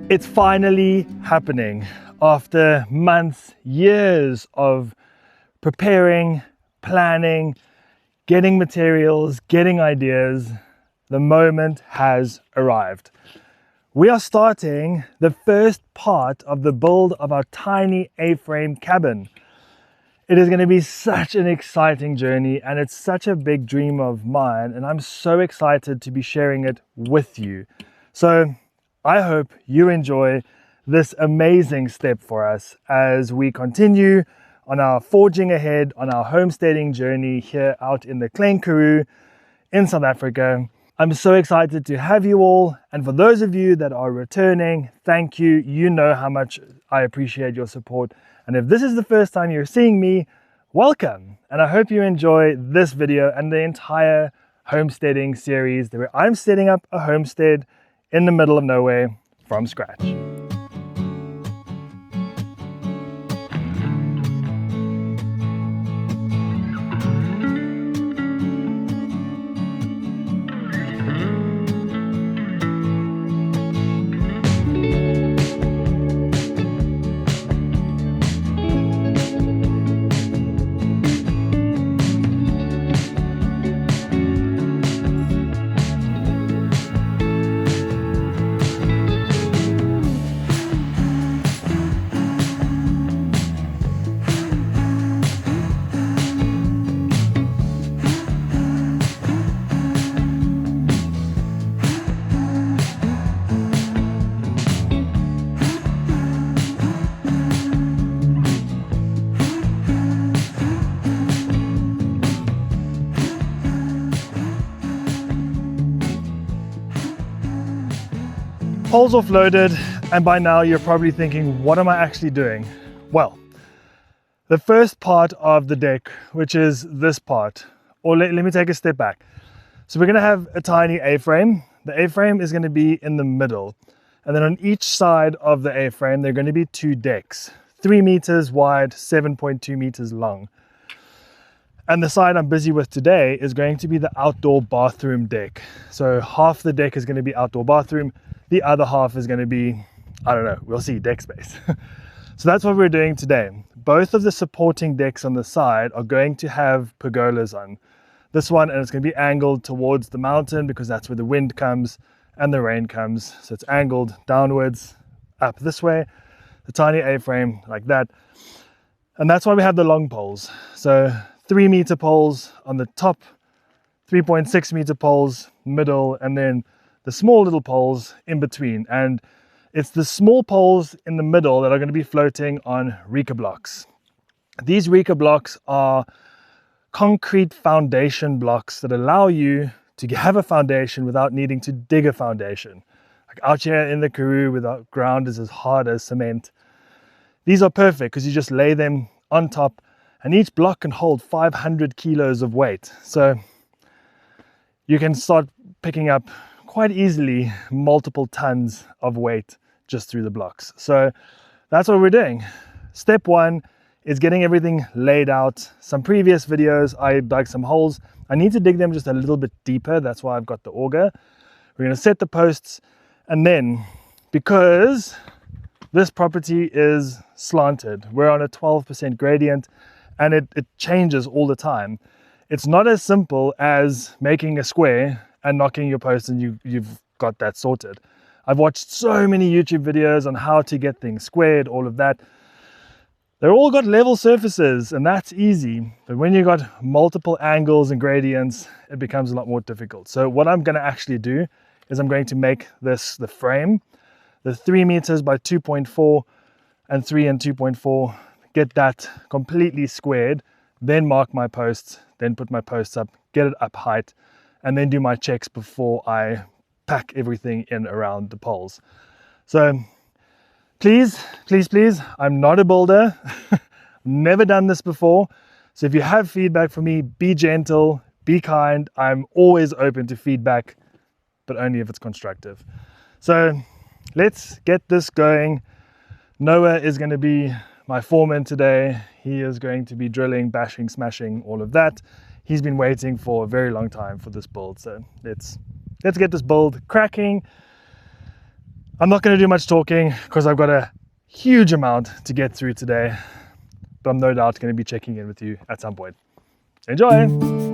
It's finally happening. After months, years of preparing, planning, getting materials, getting ideas, the moment has arrived. We are starting the first part of the build of our tiny A-frame cabin. It is going to be such an exciting journey, and it's such a big dream of mine, and I'm so excited to be sharing it with you. So I hope you enjoy this amazing step for us as we continue on our forging ahead on our homesteading journey here out in the Klein Karoo in South Africa. I'm so excited to have you all, and for those of you that are returning, thank you. You know how much I appreciate your support, and if this is the first time you're seeing me, welcome, and I hope you enjoy this video and the entire homesteading series where I'm setting up a homestead in the middle of nowhere from scratch. Poles offloaded, and by now you're probably thinking, what am I actually doing? Well, the first part of the deck, which is this part, or let me take a step back. So we're going to have a tiny A-frame. The A-frame is going to be in the middle, and then on each side of the A-frame there are going to be two decks, 3 meters wide, 7.2 meters long. And the side I'm busy with today is going to be the outdoor bathroom deck. So half the deck is going to be outdoor bathroom, the other half is going to be, I don't know, we'll see, deck space. So that's what we're doing today. Both of the supporting decks on the side are going to have pergolas on. This one, and it's going to be angled towards the mountain because that's where the wind comes and the rain comes. So it's angled downwards, up this way, the tiny A-frame like that. And that's why we have the long poles. So 3 meter poles on the top, 3.6 meter poles middle, and then the small little poles in between. And it's the small poles in the middle that are going to be floating on Rika blocks. These Rika blocks are concrete foundation blocks that allow you to have a foundation without needing to dig a foundation. Like out here in the Karoo, where the ground is as hard as cement, these are perfect because you just lay them on top, and each block can hold 500 kilos of weight. So you can start picking up quite easily multiple tons of weight just through the blocks. So that's what we're doing. Step one is getting everything laid out. Some previous videos I dug some holes. I need to dig them just a little bit deeper. That's why I've got the auger. We're going to set the posts, and then because this property is slanted, we're on a 12% gradient, and it changes all the time. It's not as simple as making a square and knocking your post and you've got that sorted. I've watched so many YouTube videos on how to get things squared, all of that. They're all got level surfaces, and that's easy. But when you've got multiple angles and gradients, it becomes a lot more difficult. So what I'm going to actually do is I'm going to make this the frame, the 3 meters by 2.4 and 3 and 2.4, get that completely squared, then mark my posts, then put my posts up, get it up height, and then do my checks before I pack everything in around the poles. So please, please, please, I'm not a builder. Never done this before. So if you have feedback for me, be gentle, be kind. I'm always open to feedback, but only if it's constructive. So let's get this going. Noah is going to be my foreman today. He is going to be drilling, bashing, smashing, all of that. He's been waiting for a very long time for this build. So let's get this build cracking. I'm not going to do much talking because I've got a huge amount to get through today, but I'm no doubt going to be checking in with you at some point. Enjoy!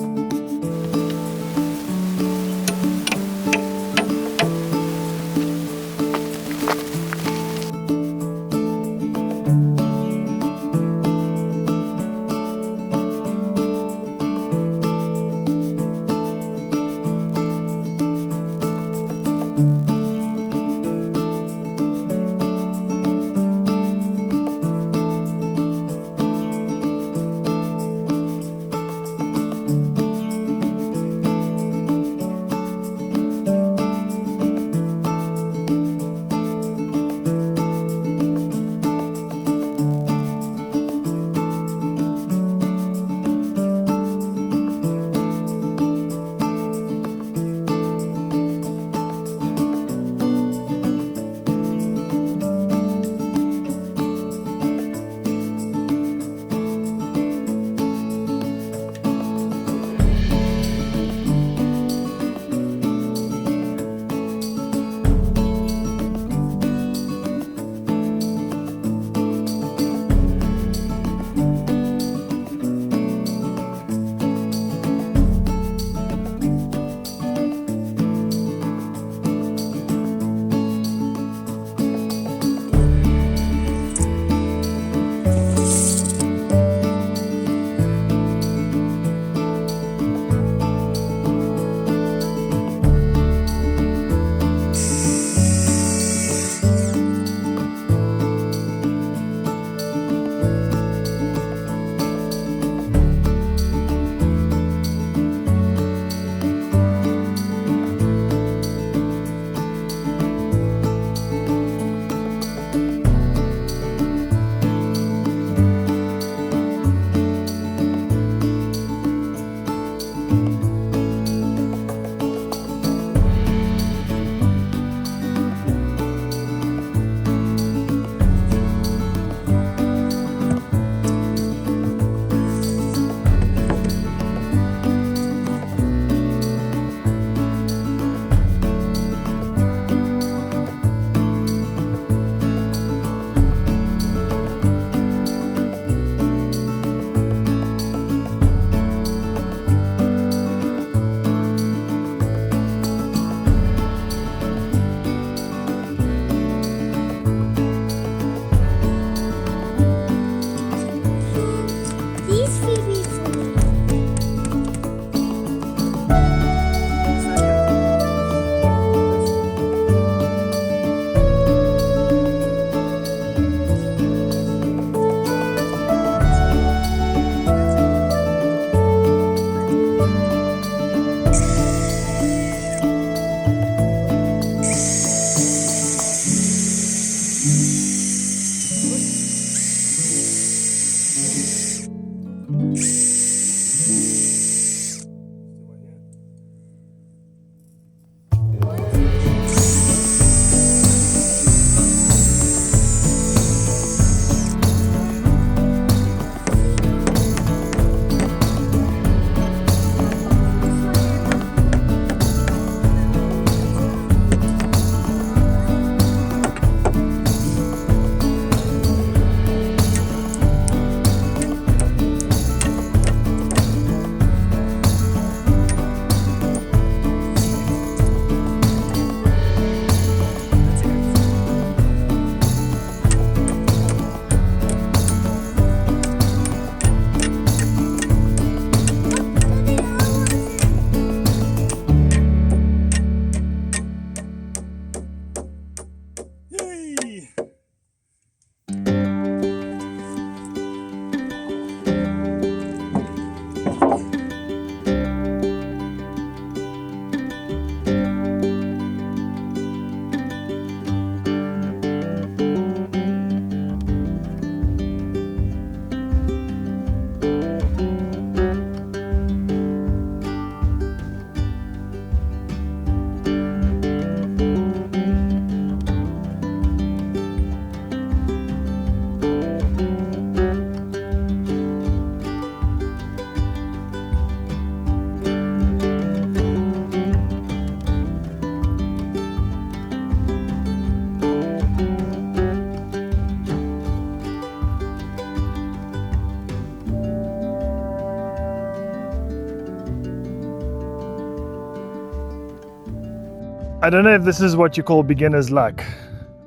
I don't know if this is what you call beginner's luck,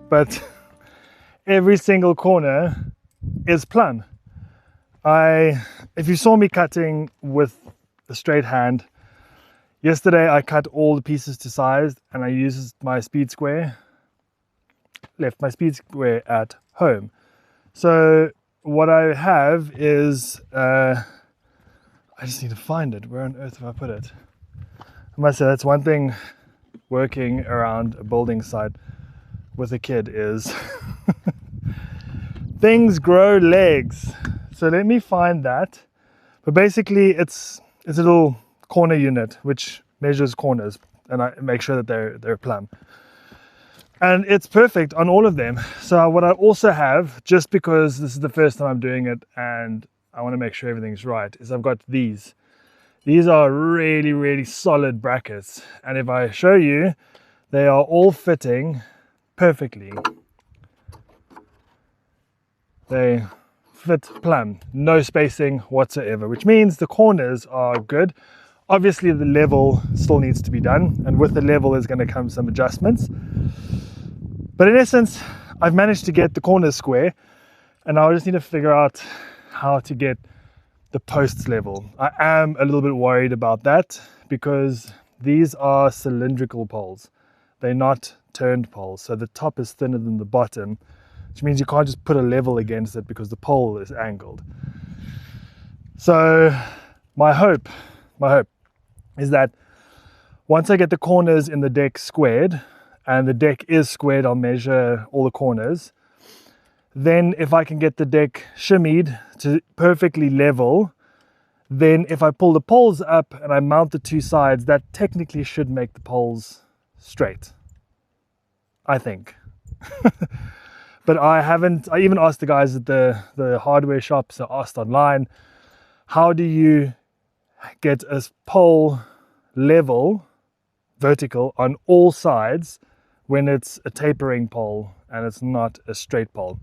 but every single corner is plumb. If you saw me cutting with a straight hand, yesterday I cut all the pieces to size and I used my speed square, left my speed square at home. So what I have is, I just need to find it. Where on earth have I put it? I must say that's one thing working around a building site with a kid is things grow legs. So let me find that. But basically it's a little corner unit which measures corners and I make sure that they're plumb. And it's perfect on all of them. So what I also have, just because this is the first time I'm doing it and I want to make sure everything's right, is I've got these. These are really, really solid brackets. And if I show you, they are all fitting perfectly. They fit plumb, no spacing whatsoever, which means the corners are good. Obviously the level still needs to be done, and with the level is going to come some adjustments. But in essence, I've managed to get the corners square, and now I just need to figure out how to get the posts level. I am a little bit worried about that because these are cylindrical poles. They're not turned poles, so the top is thinner than the bottom, which means you can't just put a level against it because the pole is angled. So my hope is that once I get the corners in the deck squared, and the deck is squared, I'll measure all the corners. Then if I can get the deck shimmied to perfectly level, then if I pull the poles up and I mount the two sides, that technically should make the poles straight, I think. But I even asked the guys at the hardware shops, I asked online, how do you get a pole level, vertical, on all sides when it's a tapering pole and it's not a straight pole?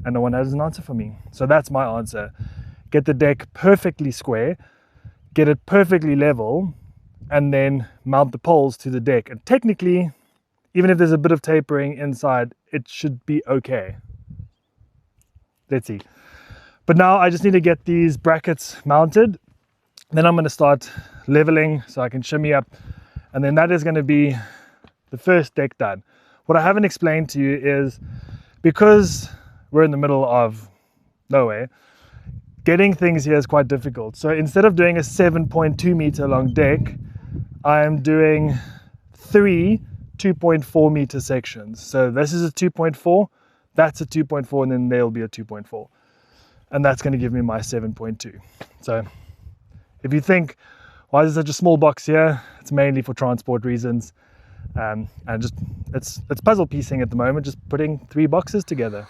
And no one has an answer for me. So that's my answer. Get the deck perfectly square, get it perfectly level, and then mount the poles to the deck. And technically, even if there's a bit of tapering inside, it should be okay. Let's see. But now I just need to get these brackets mounted. Then I'm going to start leveling so I can shimmy up. And then that is going to be the first deck done. What I haven't explained to you is, because we're in the middle of nowhere, getting things here is quite difficult. So instead of doing a 7.2 meter long deck, I'm doing 3 2.4 meter sections. So this is a 2.4, that's a 2.4, and then there'll be a 2.4. And that's going to give me my 7.2. So if you think, why is there such a small box here? It's mainly for transport reasons. And just it's puzzle piecing at the moment, just putting 3 boxes together.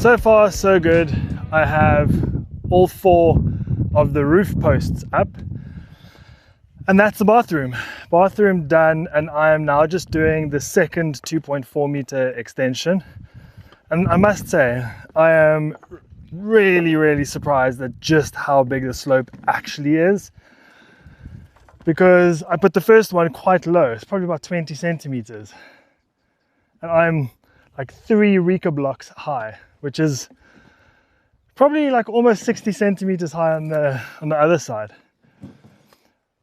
So far so good. I have all 4 of the roof posts up, and that's the bathroom done. And I am now just doing the second 2.4 meter extension, and I must say I am really surprised at just how big the slope actually is, because I put the first one quite low. It's probably about 20 centimeters, and I'm like 3 Rika blocks high, which is probably like almost 60 centimeters high on the other side.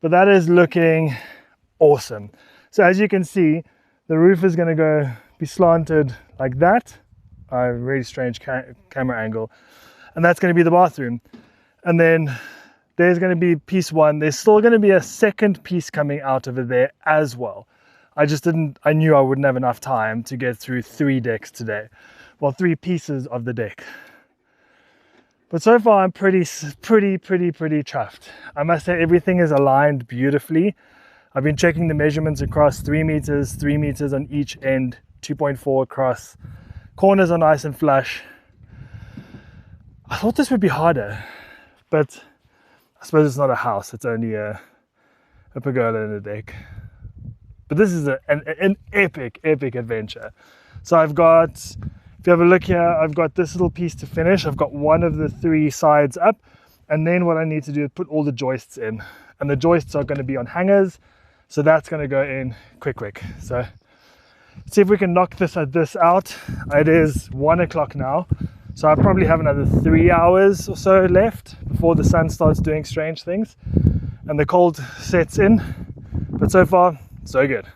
But that is looking awesome. So as you can see, the roof is going to be slanted like that. A really strange camera angle. And that's going to be the bathroom. And then there's going to be piece 1. There's still going to be a second piece coming out over there as well. I knew I wouldn't have enough time to get through 3 decks today. Well, 3 pieces of the deck. But so far I'm pretty chuffed. I must say everything is aligned beautifully. I've been checking the measurements across 3 meters on each end, 2.4 across. Corners are nice and flush. I thought this would be harder, but I suppose it's not a house, it's only a pergola and a deck. But this is an epic adventure. So I've got, if you have a look here, I've got this little piece to finish. I've got 1 of the 3 sides up, and then what I need to do is put all the joists in, and the joists are going to be on hangers, so that's going to go in quick. So let's see if we can knock this out. It is 1 o'clock now, so I probably have another 3 hours or so left before the sun starts doing strange things and the cold sets in. But so far so good.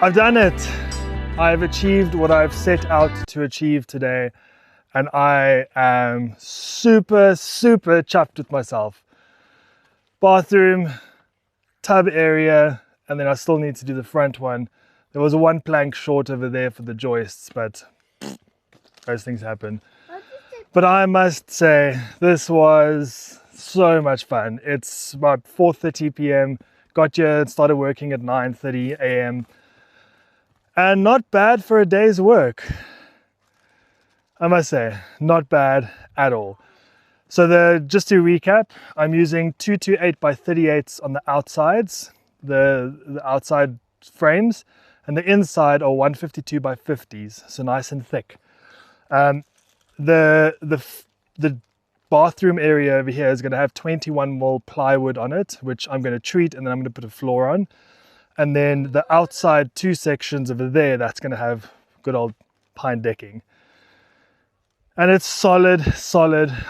I've done it. I've achieved what I've set out to achieve today, and I am super chuffed with myself. Bathroom, tub area, and then I still need to do the front one. There was one plank short over there for the joists, but those things happen. But I must say, this was so much fun. It's about 4:30 p.m. Got here and started working at 9:30 a.m. And not bad for a day's work. I must say, not bad at all. So just to recap, I'm using 228 by 38s on the outsides, the outside frames, and the inside are 152 by 50s, so nice and thick. The bathroom area over here is going to have 21 mil plywood on it, which I'm going to treat, and then I'm going to put a floor on. And then the outside two sections over there, that's going to have good old pine decking. And it's solid.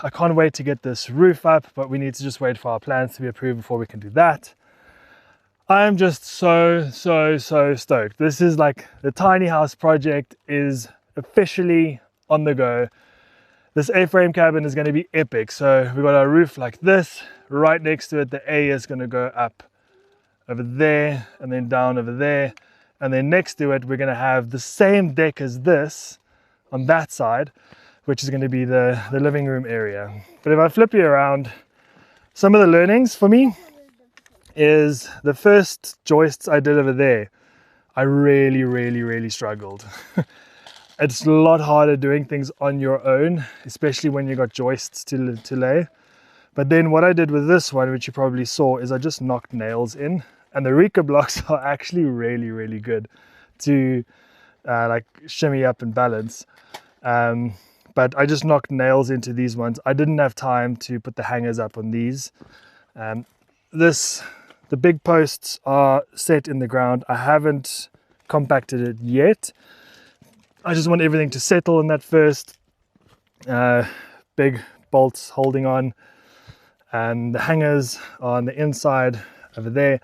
I can't wait to get this roof up, but we need to just wait for our plans to be approved before we can do that. I am just so stoked. This is like the tiny house project is officially on the go. This A-frame cabin is going to be epic. So we've got our roof like this. Right next to it, the A is going to go up over there and then down over there. And then next to it, we're going to have the same deck as this on that side, which is going to be the living room area. But if I flip you around, some of the learnings for me is the first joists I did over there, I really struggled. It's a lot harder doing things on your own, especially when you got joists to lay. But then what I did with this one, which you probably saw, is I just knocked nails in, and the Rika blocks are actually really good to like shimmy up and balance. But I just knocked nails into these ones. I didn't have time to put the hangers up on these. The big posts are set in the ground. I haven't compacted it yet. I just want everything to settle in that first. Big bolts holding on. And the hangers are on the inside over there.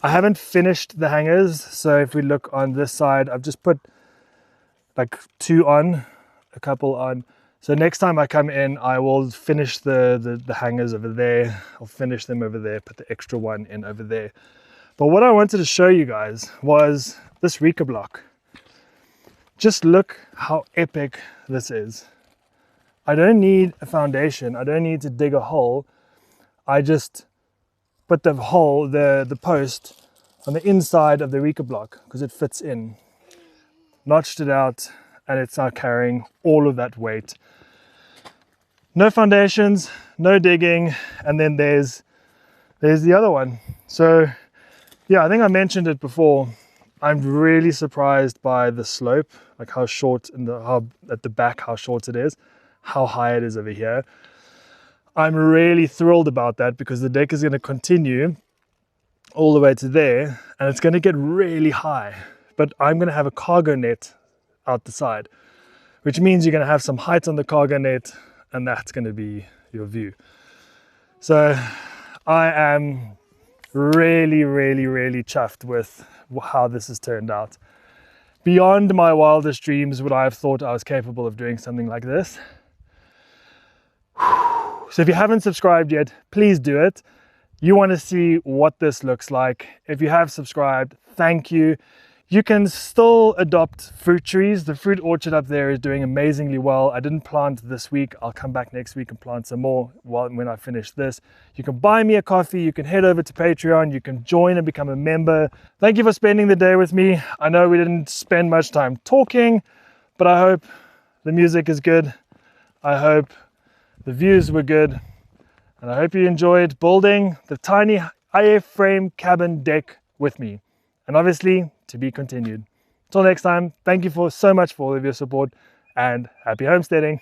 I haven't finished the hangers, so if we look on this side, I've just put like 2 on, a couple on. So next time I come in, I will finish the hangers over there. I'll finish them over there, put the extra one in over there. But what I wanted to show you guys was this Rika block. Just look how epic this is. I don't need a foundation. I don't need to dig a hole. I just put the hole, the post on the inside of the Rika block because it fits in. Notched it out, and it's now carrying all of that weight. No foundations, no digging, and then there's the other one. So yeah, I think I mentioned it before. I'm really surprised by the slope, like how short how at the back, how short it is, how high it is over here. I'm really thrilled about that because the deck is going to continue all the way to there, and it's going to get really high. But I'm going to have a cargo net out the side, which means you're going to have some height on the cargo net, and that's going to be your view. So I am really chuffed with how this has turned out. Beyond my wildest dreams would I have thought I was capable of doing something like this. So if you haven't subscribed yet, please do it. You want to see what this looks like. If you have subscribed, thank you. You can still adopt fruit trees. The fruit orchard up there is doing amazingly well. I didn't plant this week. I'll come back next week and plant some more when I finish this. You can buy me a coffee. You can head over to Patreon. You can join and become a member. Thank you for spending the day with me. I know we didn't spend much time talking, but I hope the music is good. I hope the views were good. And I hope you enjoyed building the tiny A-frame cabin deck with me. And obviously, to be continued. Until next time, thank you so much for all of your support, and happy homesteading.